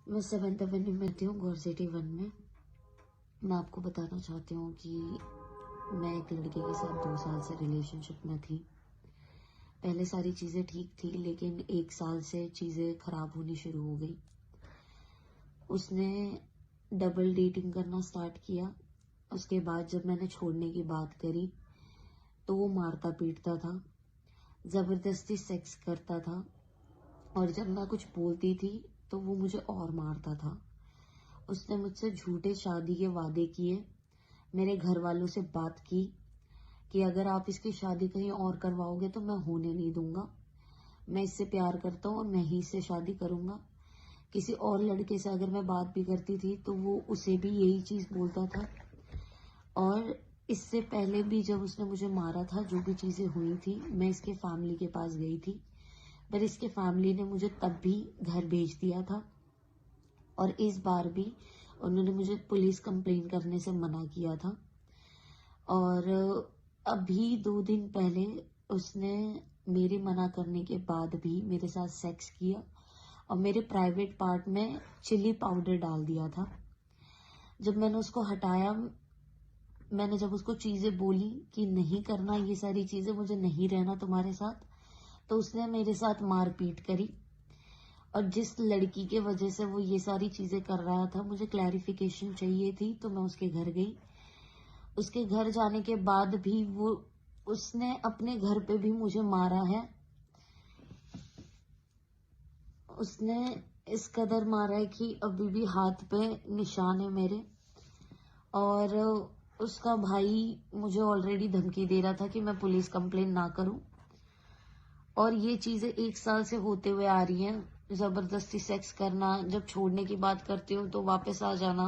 मैं 7th Avenue में रहती हूँ, गौर सिटी 1 में। मैं आपको बताना चाहती हूँ कि मैं एक लड़के के साथ 2 साल से रिलेशनशिप में थी। पहले सारी चीज़ें ठीक थी, लेकिन 1 साल से चीज़ें ख़राब होनी शुरू हो गई। उसने डबल डेटिंग करना स्टार्ट किया। उसके बाद जब मैंने छोड़ने की बात करी तो वो मारता पीटता था, ज़बरदस्ती सेक्स करता था, और जब मैं कुछ बोलती थी तो वो मुझे और मारता था। उसने मुझसे झूठे शादी के वादे किए, मेरे घर वालों से बात की कि अगर आप इसकी शादी कहीं और करवाओगे तो मैं होने नहीं दूंगा। मैं इससे प्यार करता हूँ और मैं ही इससे शादी करूंगा। किसी और लड़के से अगर मैं बात भी करती थी तो वो उसे भी यही चीज़ बोलता था। और इससे पहले भी जब उसने मुझे मारा था, जो भी चीज़ें हुई थी, मैं इसके फैमिली के पास गई थी, पर इसके फैमिली ने मुझे तब भी घर भेज दिया था। और इस बार भी उन्होंने मुझे पुलिस कंप्लेन करने से मना किया था। और अभी 2 दिन पहले उसने मेरे मना करने के बाद भी मेरे साथ सेक्स किया और मेरे प्राइवेट पार्ट में चिली पाउडर डाल दिया था। जब मैंने उसको हटाया, मैंने जब उसको चीज़ें बोली कि नहीं करना ये सारी चीज़ें, मुझे नहीं रहना तुम्हारे साथ, तो उसने मेरे साथ मारपीट करी। और जिस लड़की के वजह से वो ये सारी चीज़ें कर रहा था, मुझे क्लैरिफिकेशन चाहिए थी, तो मैं उसके घर गई। उसके घर जाने के बाद भी उसने अपने घर पे भी मुझे मारा है। उसने इस कदर मारा है कि अभी भी हाथ पे निशान है मेरे। और उसका भाई मुझे ऑलरेडी धमकी दे रहा था कि मैं पुलिस कंप्लेन ना करूं। और ये चीज़ें 1 साल से होते हुए आ रही हैं। ज़बरदस्ती सेक्स करना, जब छोड़ने की बात करती हूँ तो वापस आ जाना,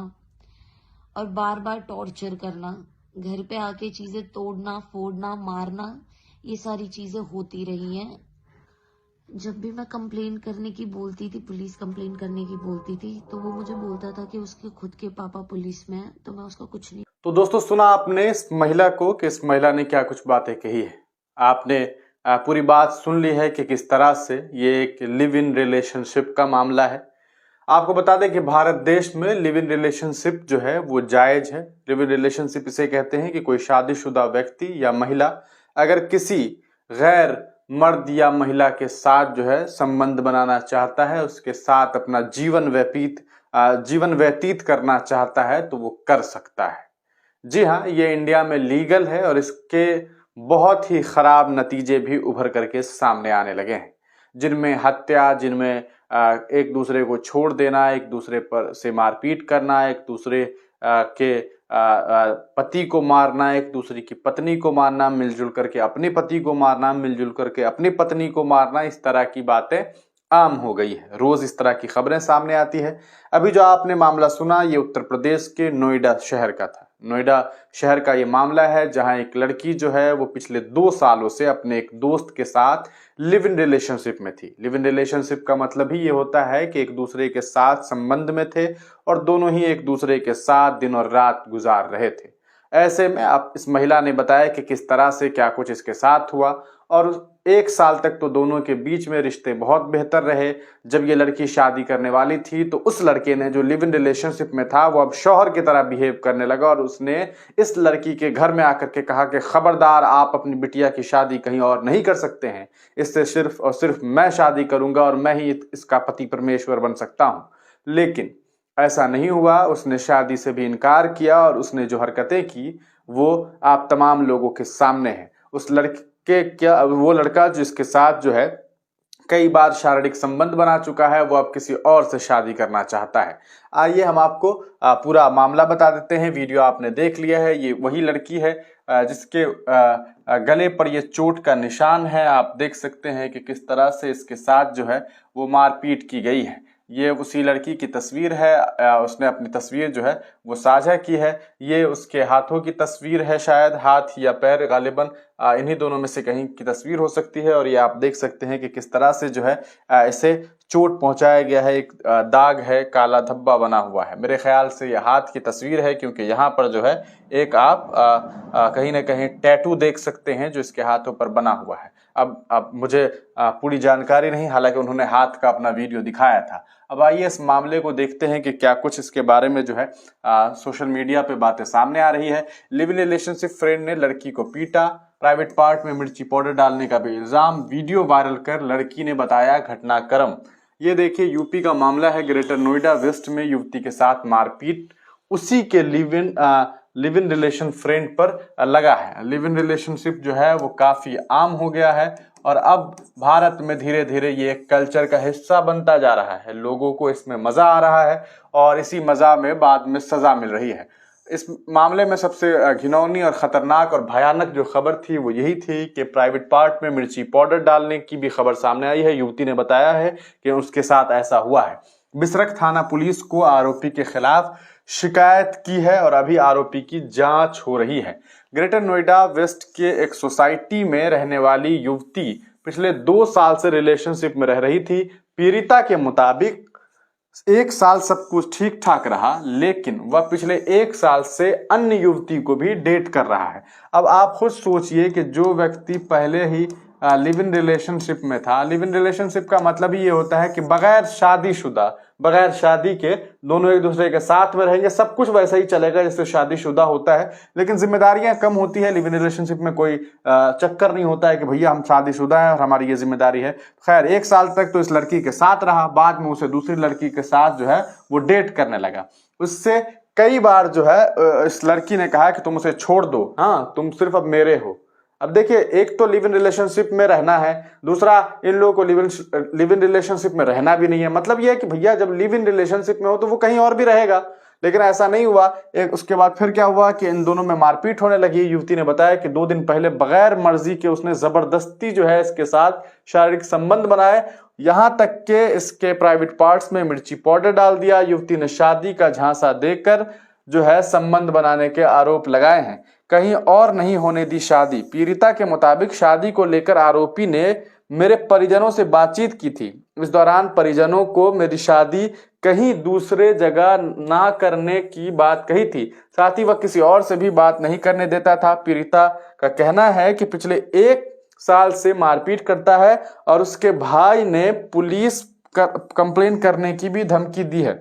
और बार बार टॉर्चर करना, घर पे आके चीज़ें तोड़ना, फोड़ना, मारना, ये सारी चीज़ें होती रही हैं। जब भी मैं कंप्लेन करने की बोलती थी, पुलिस कंप्लेन करने की बोलती थी, तो वो मुझे बोलता था कि उसके खुद के पापा पुलिस में हैं, तो मैं उसका कुछ नहीं। तो दोस्तों, सुना आपने इस महिला को कि इस महिला ने क्या कुछ बातें कही है। आपने पूरी बात सुन ली है कि किस तरह से ये एक लिव इन रिलेशनशिप का मामला है। आपको बता दें कि भारत देश में लिव इन रिलेशनशिप जो है वो जायज है। लिव इन रिलेशनशिप इसे कहते हैं कि कोई शादीशुदा व्यक्ति या महिला अगर किसी गैर मर्द या महिला के साथ जो है संबंध बनाना चाहता है, उसके साथ अपना जीवन व्यतीत करना चाहता है, तो वो कर सकता है। जी हाँ, ये इंडिया में लीगल है और इसके बहुत ही खराब नतीजे भी उभर करके सामने आने लगे हैं, जिनमें हत्या, जिनमें एक दूसरे को छोड़ देना, एक दूसरे पर से मारपीट करना, एक दूसरे के पति को मारना, एक दूसरे की पत्नी को मारना, मिलजुल करके अपने पति को मारना, मिलजुल करके अपनी पत्नी को मारना, इस तरह की बातें आम हो गई है। रोज इस तरह की खबरें सामने आती है। अभी जो आपने मामला सुना, ये उत्तर प्रदेश के नोएडा शहर का था। नोएडा शहर का ये मामला है, जहां एक लड़की जो है वो पिछले 2 सालों से अपने एक दोस्त के साथ लिव इन रिलेशनशिप में थी। लिव इन रिलेशनशिप का मतलब ही ये होता है कि एक दूसरे के साथ संबंध में थे और दोनों ही एक दूसरे के साथ दिन और रात गुजार रहे थे। ऐसे में अब इस महिला ने बताया कि किस तरह से क्या कुछ इसके साथ हुआ, और 1 साल तक तो दोनों के बीच में रिश्ते बहुत बेहतर रहे। जब ये लड़की शादी करने वाली थी तो उस लड़के ने, जो लिव इन रिलेशनशिप में था, वो अब शौहर की तरह बिहेव करने लगा और उसने इस लड़की के घर में आकर के कहा कि खबरदार, आप अपनी बिटिया की शादी कहीं और नहीं कर सकते हैं, इससे सिर्फ और सिर्फ मैं शादी करूंगा और मैं ही इसका पति परमेश्वर बन सकता हूं। लेकिन ऐसा नहीं हुआ। उसने शादी से भी इनकार किया और उसने जो हरकतें की वो आप तमाम लोगों के सामने है। उस लड़के वो लड़का जिसके साथ जो है कई बार शारीरिक संबंध बना चुका है, वो अब किसी और से शादी करना चाहता है। आइए हम आपको पूरा मामला बता देते हैं। वीडियो आपने देख लिया है। ये वही लड़की है जिसके गले पर ये चोट का निशान है। आप देख सकते हैं कि किस तरह से इसके साथ जो है वो मारपीट की गई है। ये उसी लड़की की तस्वीर है। उसने अपनी तस्वीर जो है वो साझा की है। ये उसके हाथों की तस्वीर है, शायद हाथ या पैर, गालिबन इन्हीं दोनों में से कहीं की तस्वीर हो सकती है। और ये आप देख सकते हैं कि किस तरह से जो है इसे चोट पहुंचाया गया है। एक दाग है, काला धब्बा बना हुआ है। मेरे ख्याल से ये हाथ की तस्वीर है, क्योंकि यहाँ पर जो है एक आप कहीं ना कहीं टैटू देख सकते हैं जो इसके हाथों पर बना हुआ है। अब मुझे पूरी जानकारी नहीं, हालांकि उन्होंने हाथ का अपना वीडियो दिखाया था। अब आइए इस मामले को देखते हैं कि क्या कुछ इसके बारे में जो है सोशल मीडिया पे बातें सामने आ रही है। लिव इन रिलेशनशिप फ्रेंड ने लड़की को पीटा, प्राइवेट पार्ट में मिर्ची पाउडर डालने का भी इल्जाम, वीडियो वायरल कर लड़की ने बताया घटनाक्रम। ये देखिए यूपी का मामला है। ग्रेटर नोएडा वेस्ट में युवती के साथ मारपीट उसी के लिव इन रिलेशन फ्रेंड पर लगा है। लिव इन रिलेशनशिप जो है वो काफी आम हो गया है और अब भारत में धीरे धीरे ये एक कल्चर का हिस्सा बनता जा रहा है। लोगों को इसमें मजा आ रहा है और इसी मजा में बाद में सजा मिल रही है। इस मामले में सबसे घिनौनी और खतरनाक और भयानक जो खबर थी वो यही थी कि प्राइवेट पार्ट में मिर्ची पाउडर डालने की भी खबर सामने आई है। युवती ने बताया है कि उसके साथ ऐसा हुआ है। बिसरख थाना पुलिस को आरोपी के खिलाफ शिकायत की है और अभी आरोपी की जांच हो रही है। ग्रेटर नोएडा वेस्ट के एक सोसाइटी में रहने वाली युवती पिछले 2 साल से रिलेशनशिप में रह रही थी। पीड़िता के मुताबिक 1 साल सब कुछ ठीक ठाक रहा, लेकिन वह पिछले 1 साल से अन्य युवती को भी डेट कर रहा है। अब आप खुद सोचिए कि जो व्यक्ति पहले ही लिव इन रिलेशनशिप में था, लिव इन रिलेशनशिप का मतलब ही ये होता है कि बगैर शादीशुदा, बगैर शादी के दोनों एक दूसरे के साथ में रहेंगे, सब कुछ वैसा ही चलेगा जैसे शादीशुदा होता है, लेकिन जिम्मेदारियां कम होती है। लिव इन रिलेशनशिप में कोई चक्कर नहीं होता है कि भैया हम शादीशुदा हैं और हमारी ये जिम्मेदारी है। खैर 1 साल तक तो इस लड़की के साथ रहा, बाद में उसे दूसरी लड़की के साथ जो है वो डेट करने लगा। उससे कई बार जो है इस लड़की ने कहा कि तुम उसे छोड़ दो, हाँ तुम सिर्फ अब मेरे हो। अब देखिए, एक तो लिव इन रिलेशनशिप में रहना है, दूसरा इन लोगों को लिव इन रिलेशनशिप में रहना भी नहीं है। मतलब यह है कि भैया जब लिव इन रिलेशनशिप में हो तो वो कहीं और भी रहेगा, लेकिन ऐसा नहीं हुआ। उसके बाद फिर क्या हुआ कि इन दोनों में मारपीट होने लगी। युवती ने बताया कि 2 दिन पहले बगैर मर्जी के उसने जबरदस्ती जो है इसके साथ शारीरिक संबंध बनाए, यहां तक के इसके प्राइवेट पार्ट्स में मिर्ची पाउडर डाल दिया। युवती ने शादी का झांसा देकर जो है संबंध बनाने के आरोप लगाए हैं। कहीं और नहीं होने दी शादी। पीड़िता के मुताबिक शादी को लेकर आरोपी ने मेरे परिजनों से बातचीत की थी। इस दौरान परिजनों को मेरी शादी कहीं दूसरे जगह ना करने की बात कही थी, साथ ही वह किसी और से भी बात नहीं करने देता था। पीड़िता का कहना है कि पिछले 1 साल से मारपीट करता है और उसके भाई ने पुलिस कंप्लेन करने की भी धमकी दी है।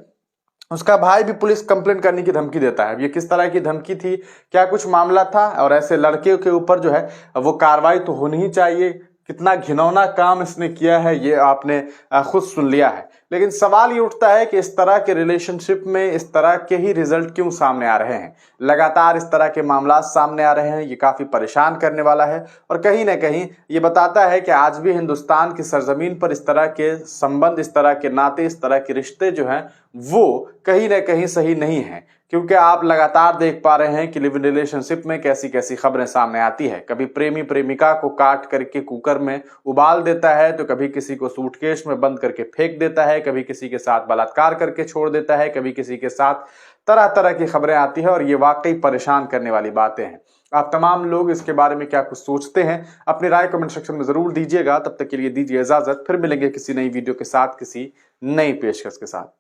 उसका भाई भी पुलिस कंप्लेंट करने की धमकी देता है। ये किस तरह की धमकी थी, क्या कुछ मामला था, और ऐसे लड़के के ऊपर जो है वो कार्रवाई तो होनी ही चाहिए। कितना घिनौना काम इसने किया है ये आपने खुद सुन लिया है। लेकिन सवाल ये उठता है कि इस तरह के रिलेशनशिप में इस तरह के ही रिजल्ट क्यों सामने आ रहे हैं। लगातार इस तरह के मामला सामने आ रहे हैं। ये काफी परेशान करने वाला है और कहीं ना कहीं ये बताता है कि आज भी हिंदुस्तान की सरजमीन पर इस तरह के संबंध, इस तरह के नाते, इस तरह के रिश्ते जो हैं वो कहीं ना कहीं सही नहीं है। क्योंकि आप लगातार देख पा रहे हैं कि लिव इन रिलेशनशिप में कैसी कैसी खबरें सामने आती है। कभी प्रेमी प्रेमिका को काट करके कुकर में उबाल देता है, तो कभी किसी को सूटकेस में बंद करके फेंक देता है, कभी किसी के साथ बलात्कार करके छोड़ देता है, कभी किसी के साथ तरह तरह की खबरें आती है और ये वाकई परेशान करने वाली बातें हैं। आप तमाम लोग इसके बारे में क्या कुछ सोचते हैं, अपनी राय कमेंट सेक्शन में जरूर दीजिएगा। तब तक के लिए दीजिए इजाजत, फिर मिलेंगे किसी नई वीडियो के साथ, किसी नई पेशकश के साथ।